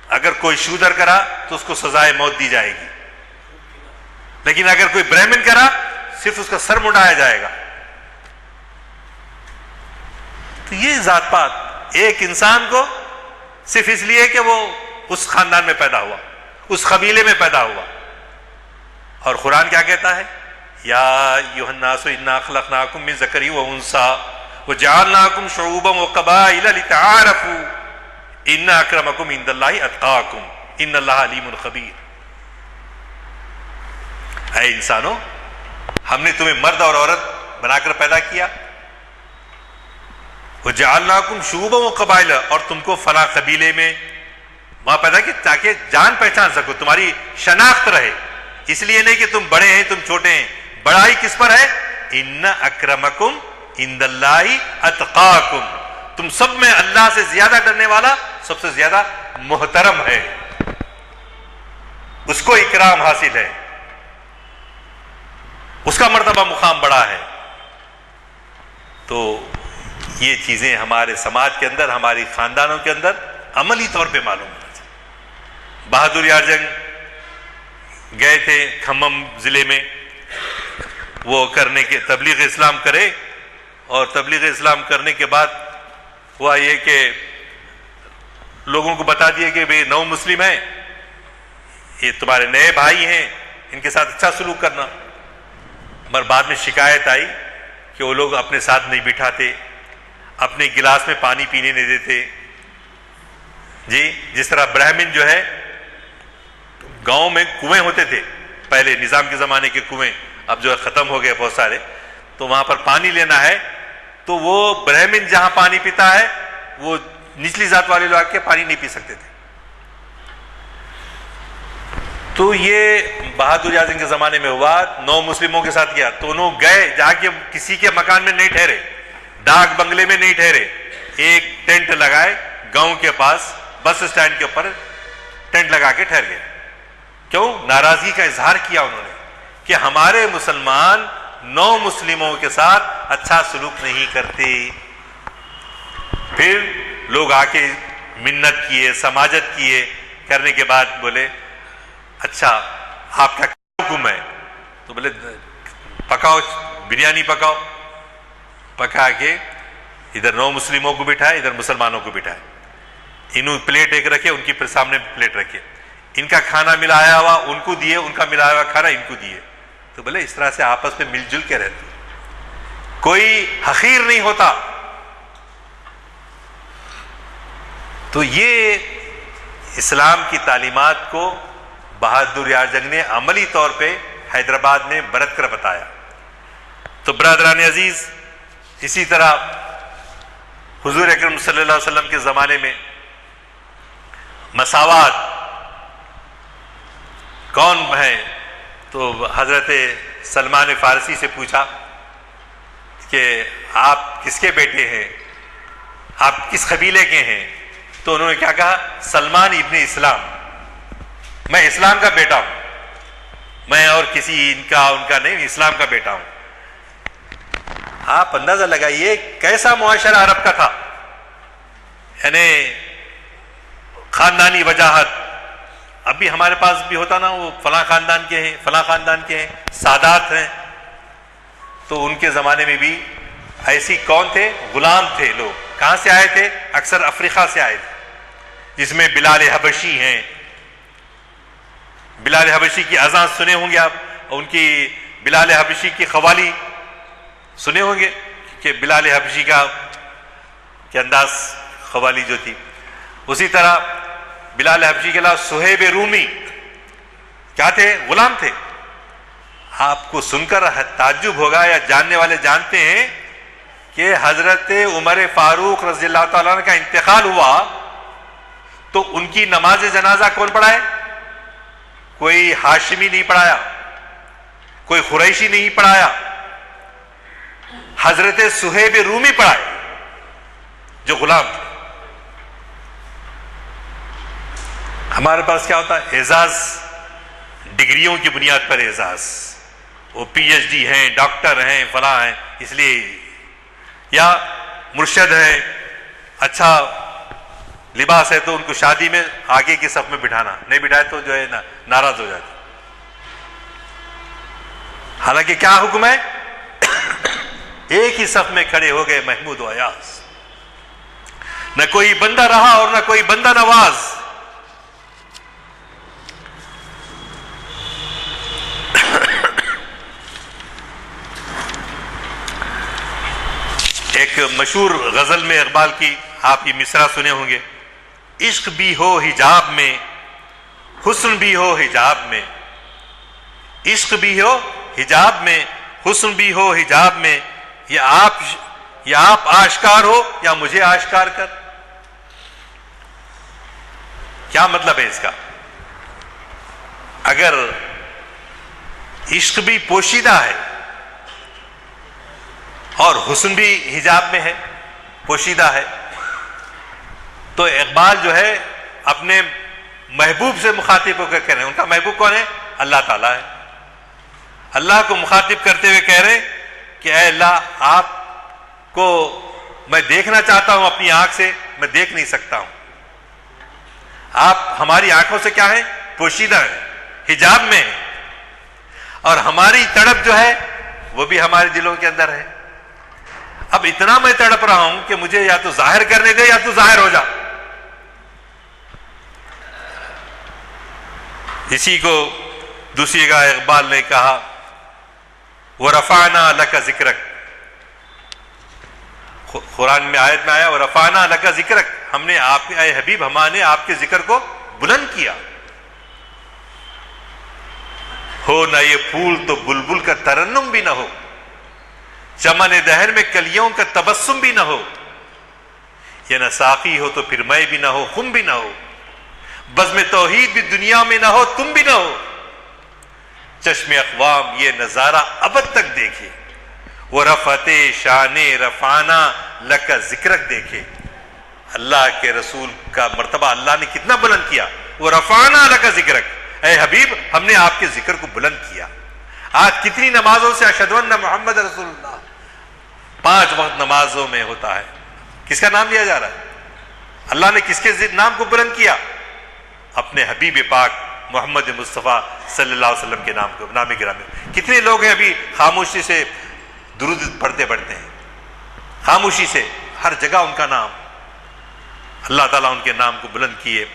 اگر کوئی شودر کرا تو اس کو سزائے موت دی جائے گی، لیکن اگر کوئی برہمن کرا صرف اس کا سر مڈایا جائے گا۔ تو یہ ذات پات ایک انسان کو صرف اس لیے کہ وہ اس خاندان میں پیدا ہوا، اس قبیلے میں پیدا ہوا۔ اور قرآن کیا کہتا ہے؟ یا ایھا الناس انا خلقناکم من ذکر و انثی وجعلناکم شعوبا وقبائل لتعارفوا ان اکرمکم عند اللہ اتقاکم ان اللہ علیم خبیر۔ اے انسانوں، ہم نے تمہیں مرد اور عورت بنا کر پیدا کیا، وجعلناکم شعوبا وقبائل، اور تم کو فلاں قبیلے میں وہاں پیدا کیا تاکہ جان پہچان سکو، تمہاری شناخت رہے۔ اس لیے نہیں کہ تم بڑے ہیں تم چھوٹے ہیں، بڑائی کس پر ہے؟ ان اکرمکم عند اللہ اتقاکم، تم سب میں اللہ سے زیادہ ڈرنے والا سب سے زیادہ محترم ہے، اس کو اکرام حاصل ہے، اس کا مرتبہ مقام بڑا ہے۔ تو یہ چیزیں ہمارے سماج کے اندر، ہماری خاندانوں کے اندر عملی طور پہ معلوم ہونا چاہیے۔ بہادر یار جنگ گئے تھے کھمم ضلع میں، وہ کرنے کے تبلیغ اسلام کرے، اور تبلیغ اسلام کرنے کے بعد ہوا یہ کہ لوگوں کو بتا دیا کہ بھئی نو مسلم ہیں، یہ تمہارے نئے بھائی ہیں، ان کے ساتھ اچھا سلوک کرنا۔ مگر بعد میں شکایت آئی کہ وہ لوگ اپنے ساتھ نہیں بٹھاتے، اپنے گلاس میں پانی پینے نہیں دیتے۔ جی، جس طرح برہمن جو ہے، گاؤں میں کنویں ہوتے تھے پہلے، نظام کے زمانے کے کنویں، اب جو ہے ختم ہو گئے بہت سارے، تو وہاں پر پانی لینا ہے تو وہ برہمن جہاں پانی پیتا ہے وہ نچلی ذات والے لوگ آ کے پانی نہیں پی سکتے تھے۔ تو یہ بہادر اعظم کے زمانے میں ہوا، 9 مسلموں کے ساتھ کیا تو انہوں گئے جا کے کسی کے مکان میں نہیں ٹھہرے، ڈاک بنگلے میں نہیں ٹھہرے، ایک ٹینٹ لگائے گاؤں کے پاس بس اسٹینڈ کے اوپر ٹینٹ لگا کے ٹھہر گئے. کیوں؟ ناراضگی کا اظہار کیا انہوں نے کہ ہمارے مسلمان 9 مسلموں کے ساتھ اچھا سلوک نہیں کرتے. پھر لوگ آ کے منت کیے، سماجت کیے، کرنے کے بعد بولے اچھا آپ کا کیا حکم ہے؟ تو بولے پکاؤ، بریانی پکاؤ. پکا کے ادھر 9 مسلموں کو بٹھائے، ادھر مسلمانوں کو بٹھائے. انہوں پلیٹ ایک رکھے، ان کی پھر سامنے پلیٹ رکھے، ان کا کھانا ملایا ہوا ان کو دیے، ان کا ملایا ہوا کھانا ان کو دیے. تو بولے اس طرح سے آپس میں مل جل کے رہتے، کوئی حقیر نہیں ہوتا. تو یہ اسلام کی تعلیمات کو بہادر اعظم نے عملی طور پہ حیدرآباد میں برت کر بتایا. تو برادران عزیز، اسی طرح حضور اکرم صلی اللہ علیہ وسلم کے زمانے میں مساوات کون ہے؟ تو حضرت سلمان فارسی سے پوچھا کہ آپ کس کے بیٹے ہیں، آپ کس قبیلے کے ہیں؟ تو انہوں نے کیا کہا؟ سلمان ابن اسلام، میں اسلام کا بیٹا ہوں، میں اور کسی ان کا نہیں، اسلام کا بیٹا ہوں. آپ اندازہ لگائیے کیسا معاشرہ عرب کا تھا، یعنی خاندانی وجاہت. ابھی ہمارے پاس بھی ہوتا نا، وہ فلاں خاندان کے ہیں، فلاں خاندان کے ہیں، سادات ہیں. تو ان کے زمانے میں بھی ایسی کون تھے؟ غلام تھے لوگ. کہاں سے آئے تھے؟ اکثر افریقہ سے آئے تھے، جس میں بلال حبشی ہیں. بلال حبشی کی اذان سنے ہوں گے آپ، ان کی بلال حبشی کی قوالی سنے ہوں گے کہ بلال حبشی کا کہ انداز قوالی جو تھی. اسی طرح بلال حبشی کے علاوہ صہیب رومی کیا تھے؟ غلام تھے. آپ کو سن کر تعجب ہوگا، یا جاننے والے جانتے ہیں کہ حضرت عمر فاروق رضی اللہ تعالیٰ عنہ کا انتقال ہوا تو ان کی نماز جنازہ کون پڑھائے؟ کوئی ہاشمی نہیں پڑھایا، کوئی قریشی نہیں پڑھایا، حضرت صہیب رومی پڑھائے جو غلام تھے. ہمارے پاس کیا ہوتا ہے؟ اعزاز ڈگریوں کی بنیاد پر اعزاز، وہ پی ایچ ڈی ہیں، ڈاکٹر ہیں، فلاں ہیں، اس لیے، یا مرشد ہیں، اچھا لباس ہے تو ان کو شادی میں آگے کی صف میں بٹھانا، نہیں بٹھائے تو جو ہے ناراض ہو جاتے. حالانکہ کیا حکم ہے؟ ایک ہی صف میں کھڑے ہو گئے محمود و ایاز، نہ کوئی بندہ رہا اور نہ کوئی بندہ نواز. ایک مشہور غزل میں اقبال کی آپ یہ مصرع سنے ہوں گے: عشق بھی ہو حجاب میں، حسن بھی ہو حجاب میں، عشق بھی ہو حجاب میں، حسن بھی ہو حجاب میں، یا آپ آشکار ہو یا مجھے آشکار کر. کیا مطلب ہے اس کا؟ اگر عشق بھی پوشیدہ ہے اور حسن بھی حجاب میں ہے، پوشیدہ ہے، تو اقبال جو ہے اپنے محبوب سے مخاطب ہو کر کہہ رہے ہیں، ان کا محبوب کون ہے؟ اللہ تعالیٰ ہے. اللہ کو مخاطب کرتے ہوئے کہہ رہے ہیں کہ اے اللہ، آپ کو میں دیکھنا چاہتا ہوں اپنی آنکھ سے، میں دیکھ نہیں سکتا ہوں. آپ ہماری آنکھوں سے کیا ہے؟ پوشیدہ ہے، حجاب میں ہے، اور ہماری تڑپ جو ہے وہ بھی ہمارے دلوں کے اندر ہے. اب اتنا میں تڑپ رہا ہوں کہ مجھے یا تو ظاہر کرنے دے یا تو ظاہر ہو جا. اسی کو دوسری جگہ اقبال نے کہا: وَرَفَعْنَا لَكَ ذِكْرَكَ. قرآن میں آیت میں آیا وَرَفَعْنَا لَكَ ذِكْرَكَ، ہم نے آپ اے حبیب، ہم نے آپ کے ذکر کو بلند کیا. ہو نہ یہ پھول تو بلبل کا ترنم بھی نہ ہو، چمن دہر میں کلیوں کا تبسم بھی نہ ہو، یہ نہ ساقی ہو تو پھر میں بھی نہ ہو، خم بھی نہ ہو، بزم توحید بھی دنیا میں نہ ہو تم بھی نہ ہو. چشم اقوام یہ نظارہ ابد تک دیکھے. وہ رفعت شان رفعنا لک ذکرک دیکھے. اللہ کے رسول کا مرتبہ اللہ نے کتنا بلند کیا. وہ رفعنا لک ذکرک، اے حبیب ہم نے آپ کے ذکر کو بلند کیا. آج کتنی نمازوں سے اشہد ان محمد رسول اللہ 5 وقت نمازوں میں ہوتا ہے. کس کا نام لیا جا رہا ہے؟ اللہ نے کس کے نام کو بلند کیا؟ اپنے حبیب پاک محمد مصطفیٰ صلی اللہ علیہ وسلم کے نام کو، نام گرامی. کتنے لوگ ہیں ابھی خاموشی سے درود پڑھتے ہیں، خاموشی سے ہر جگہ ان کا نام. اللہ تعالیٰ ان کے نام کو بلند کیے.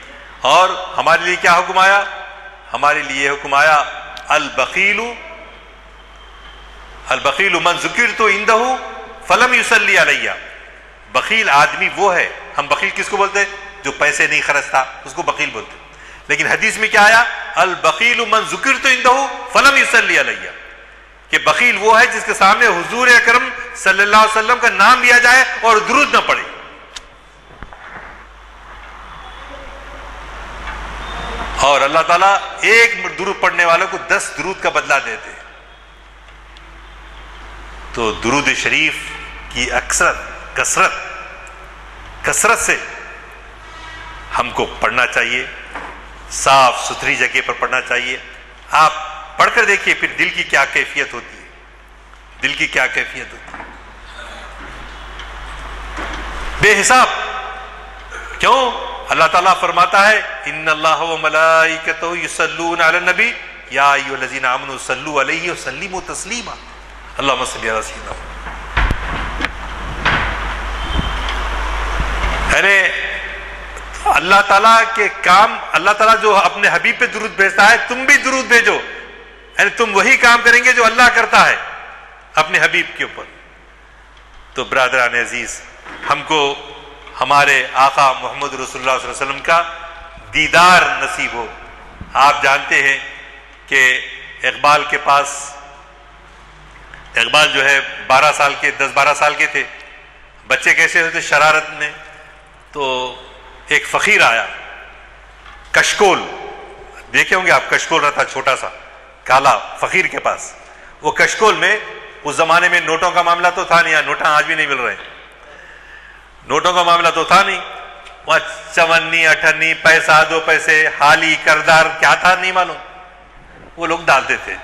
اور ہمارے لیے کیا حکم آیا؟ ہمارے لیے حکم آیا البخیل من ذکرت عندہ فلم یصلی علیہ. بخیل آدمی وہ ہے، ہم بخیل کس کو بولتے ہیں؟ جو پیسے نہیں خرچتا، اس کو بخیل بولتے. لیکن حدیث میں کیا آیا؟ البخیل من ذکرت عندہ فلم یصلی علیہ، کہ بخیل وہ ہے جس کے سامنے حضور اکرم صلی اللہ علیہ وسلم کا نام لیا جائے اور درود نہ پڑے. اور اللہ تعالیٰ ایک درود پڑھنے والوں کو 10 درود کا بدلہ دیتے. تو درود شریف کی کثرت سے ہم کو پڑھنا چاہیے. صاف ستھری جگہ پر پڑھنا چاہیے. آپ پڑھ کر دیکھیے پھر دل کی کیا کیفیت ہوتی ہے. دل کی کیا کیفیت ہوتی ہے؟ بے حساب. کیوں؟ اللہ تعالیٰ فرماتا ہے ان اللہ و ملائکتہ یصلون علی النبی یا ایھا الذین آمنوا صلوا علیہ وسلموا تسلیما. اللہم صلی علی سیدنا. اللہ تعالیٰ کے کام، اللہ تعالیٰ جو اپنے حبیب پہ درود بھیجتا ہے تم بھی درود بھیجو. یعنی تم وہی کام کریں گے جو اللہ کرتا ہے اپنے حبیب کے اوپر. تو برادران عزیز، ہم کو ہمارے آقا محمد رسول اللہ صلی اللہ علیہ وسلم کا دیدار نصیب ہو. آپ جانتے ہیں کہ اقبال کے پاس، اقبال جو ہے 10-12 سال کے تھے. بچے کیسے ہوتے؟ شرارت میں. تو ایک فقیر آیا، کشکول، دیکھے ہوں گے آپ، کشکول رہتا چھوٹا سا کالا فقیر کے پاس. وہ کشکول میں اس زمانے میں نوٹوں کا معاملہ تو تھا نہیں، نوٹاں آج بھی نہیں مل رہے ہیں، نوٹوں کا معاملہ تو تھا نہیں. وہاں 54 58 پیسہ 2 پیسے حالی کردار کیا تھا نہیں معلوم، وہ لوگ ڈالتے تھے.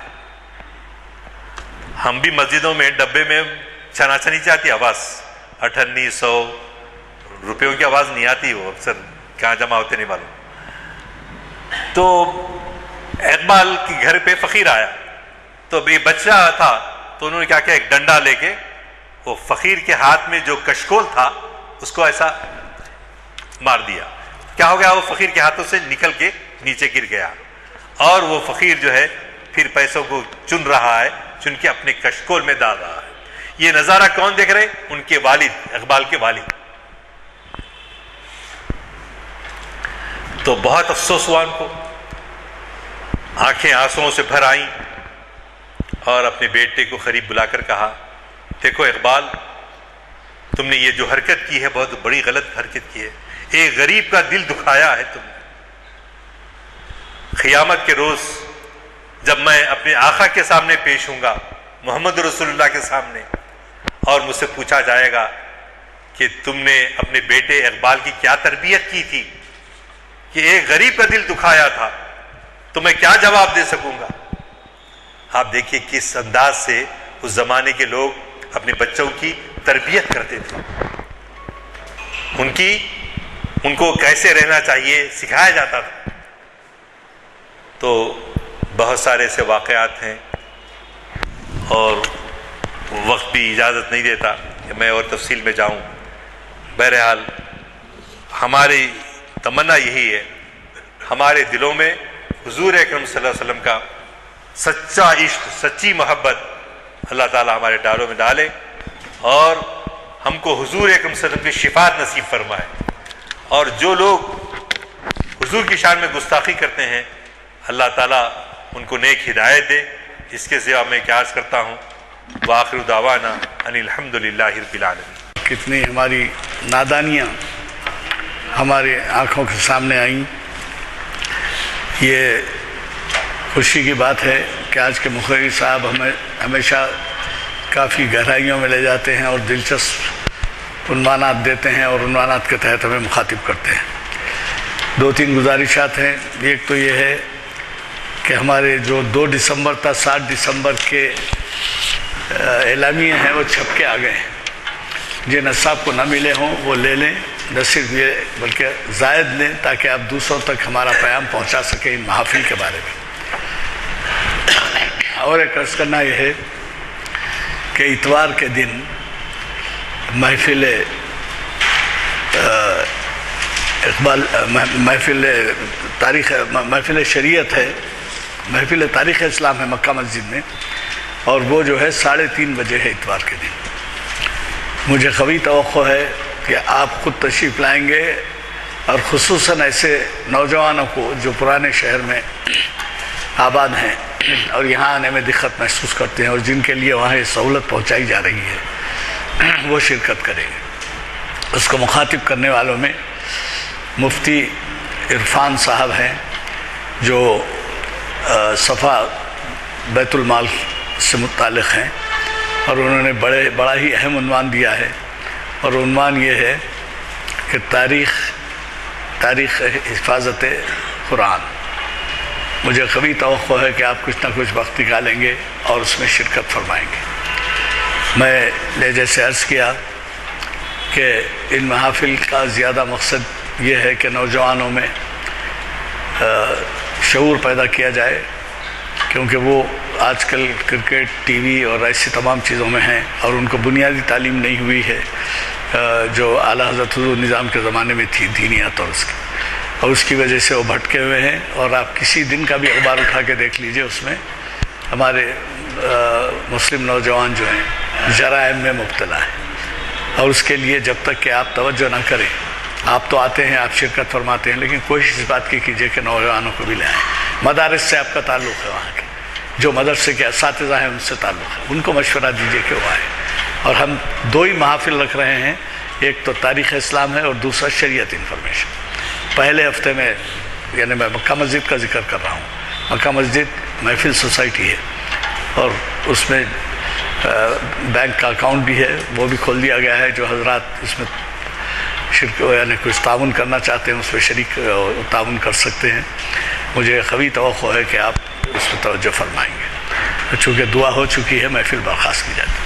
ہم بھی مسجدوں میں ڈبے میں چھناچھنی چاہتی آواز، 58 100 روپیوں کی آواز نہیں آتی، وہ اکثر کہاں جمع ہوتے نہیں معلوم. تو اقبال کے گھر پہ فقیر آیا، تو ابھی بچہ تھا، تو انہوں نے کیا کیا، ایک ڈنڈا لے کے وہ فقیر کے ہاتھ میں جو کشکول تھا اس کو ایسا مار دیا. کیا ہو گیا؟ وہ فقیر کے ہاتھوں سے نکل کے نیچے گر گیا. اور وہ فقیر جو ہے پھر پیسوں کو چن رہا ہے، چن کے اپنے کشکول میں ڈال رہا ہے. یہ نظارہ کون دیکھ رہے؟ ان کے والد، اقبال کے والد. تو بہت افسوس ہوا ان کو، آنکھیں آنسوؤں سے بھر آئیں، اور اپنے بیٹے کو قریب بلا کر کہا، دیکھو اقبال، تم نے یہ جو حرکت کی ہے بہت بڑی غلط حرکت کی ہے. ایک غریب کا دل دکھایا ہے تم نے. قیامت کے روز جب میں اپنے آقا کے سامنے پیش ہوں گا، محمد رسول اللہ کے سامنے، اور مجھ سے پوچھا جائے گا کہ تم نے اپنے بیٹے اقبال کی کیا تربیت کی تھی کہ ایک غریب کا دل دکھایا تھا، تو میں کیا جواب دے سکوں گا؟ آپ دیکھیے کس انداز سے اس زمانے کے لوگ اپنے بچوں کی تربیت کرتے تھے، ان کو کیسے رہنا چاہیے سکھایا جاتا تھا. تو بہت سارے ایسے واقعات ہیں، اور وقت بھی اجازت نہیں دیتا کہ میں اور تفصیل میں جاؤں. بہرحال ہماری تمنا یہی ہے، ہمارے دلوں میں حضور اکرم صلی اللہ علیہ وسلم کا سچا عشق، سچی محبت اللہ تعالیٰ ہمارے ڈالوں میں ڈالے، اور ہم کو حضور اکرم صلی اللہ علیہ وسلم کی شفاعت نصیب فرمائے. اور جو لوگ حضور کی شان میں گستاخی کرتے ہیں، اللہ تعالیٰ ان کو نیک ہدایت دے. اس کے سوا میں کیا عرض کرتا ہوں، وآخر دعوانا ان الحمد للہ رب العالمین. کتنی ہماری نادانیاں ہمارے آنکھوں کے سامنے آئیں، یہ خوشی کی بات ہے کہ آج کے مخرج صاحب ہمیں ہمیشہ کافی گہرائیوں میں لے جاتے ہیں اور دلچسپ عنوانات دیتے ہیں اور عنوانات کے تحت ہمیں مخاطب کرتے ہیں۔ 2-3 گزارشات ہیں۔ ایک تو یہ ہے کہ ہمارے جو 2 دسمبر تا 7 دسمبر کے اعلامیے ہیں وہ چھپ کے آ گئے ہیں۔ جن اصحاب کو نہ ملے ہوں وہ لے لیں، نہ صرف یہ بلکہ زائد لیں تاکہ آپ دوسروں تک ہمارا پیام پہنچا سکیں ان محافل کے بارے میں۔ اور ایک عرض کرنا یہ ہے کہ اتوار کے دن محفل محفل شریعت ہے، محفل تاریخ اسلام ہے مکہ مسجد میں، اور وہ جو ہے 3:30 بجے ہے اتوار کے دن۔ مجھے قوی توقع ہے کہ آپ خود تشریف لائیں گے، اور خصوصاً ایسے نوجوانوں کو جو پرانے شہر میں آباد ہیں اور یہاں آنے میں دقت محسوس کرتے ہیں اور جن کے لیے وہاں یہ سہولت پہنچائی جا رہی ہے، وہ شرکت کریں گے۔ اس کو مخاطب کرنے والوں میں مفتی عرفان صاحب ہیں جو صفا بیت المال سے متعلق ہیں، اور انہوں نے بڑا ہی اہم عنوان دیا ہے، اور عنوان یہ ہے کہ تاریخ حفاظت قرآن۔ مجھے قوی توقع ہے کہ آپ کچھ نہ کچھ وقت نکالیں گے اور اس میں شرکت فرمائیں گے۔ میں نے جیسے عرض کیا کہ ان محافل کا زیادہ مقصد یہ ہے کہ نوجوانوں میں شعور پیدا کیا جائے، کیونکہ وہ آج کل کرکٹ، ٹی وی اور ایسی تمام چیزوں میں ہیں، اور ان کو بنیادی تعلیم نہیں ہوئی ہے جو اعلیٰ حضرت حضور نظام کے زمانے میں تھی دینیات، اور اس کی وجہ سے وہ بھٹکے ہوئے ہیں۔ اور آپ کسی دن کا بھی اخبار اٹھا کے دیکھ لیجئے، اس میں ہمارے مسلم نوجوان جو ہیں جرائم میں مبتلا ہیں، اور اس کے لیے جب تک کہ آپ توجہ نہ کریں، آپ تو آتے ہیں، آپ شرکت فرماتے ہیں، لیکن کوشش اس بات کی کیجئے کہ نوجوانوں کو بھی لے آئیں۔ مدارس سے آپ کا تعلق ہے، وہاں کے جو مدرسے کے اساتذہ ہیں ان سے تعلق ہے، ان کو مشورہ دیجئے کہ وہ آئیں۔ اور ہم 2 ہی محافل رکھ رہے ہیں، ایک تو تاریخ اسلام ہے اور دوسرا شریعت انفارمیشن۔ پہلے ہفتے میں یعنی میں مکہ مسجد کا ذکر کر رہا ہوں، مکہ مسجد محفل سوسائٹی ہے، اور اس میں بینک کا اکاؤنٹ بھی ہے، وہ بھی کھول دیا گیا ہے۔ جو حضرات اس میں یعنی کچھ تعاون کرنا چاہتے ہیں اس میں شریک تعاون کر سکتے ہیں۔ مجھے قوی توقع ہے کہ آپ اس میں توجہ فرمائیں گے۔ چونکہ دعا ہو چکی ہے، محفل برخاست کی جاتی ہے۔